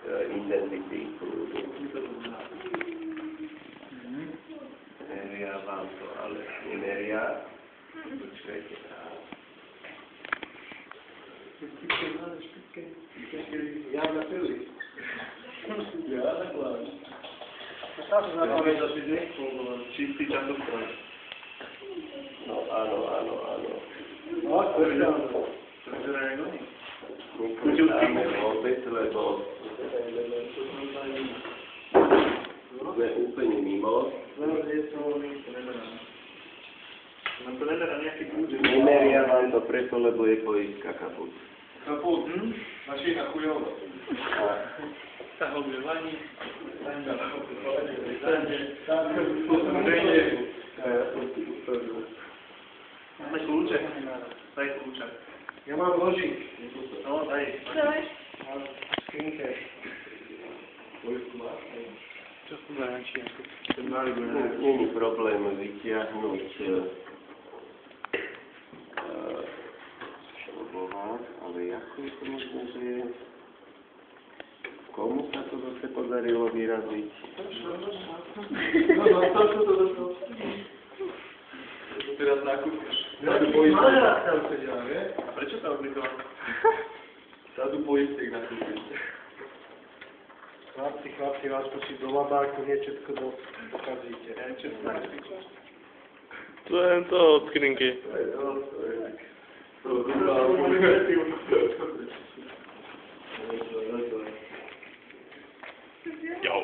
identifikujú. Meria vám to, ale nemeria. Počkajte. Ja na pili. Ja takhle. Čistý časoprávy. No áno. No, to je áno. Nepočítame vôbec, lebo sme úplne mimo. Nemeria vám to preto, lebo je poistka kaput. Kaput, mašina chujovo. Zahoblevanie. Máme kľúče. Daj kľúče. Ja mám ložík. No, daj. Daj. Skrinke. Poistku máš? Čo som zarančí? Není problém vyťahnuť šrobovák, ale ako je to možné, že komu sa to zase podarilo vyraziť? No, to došlo. Teraz nakúpiš. Máľa tam sedia, vie? A prečo to obligoval? Sadu poistek nakúpiť. Chlapci, vás si do labáku, nie všetko dokazíte. To je to od skrinky. To je Jo.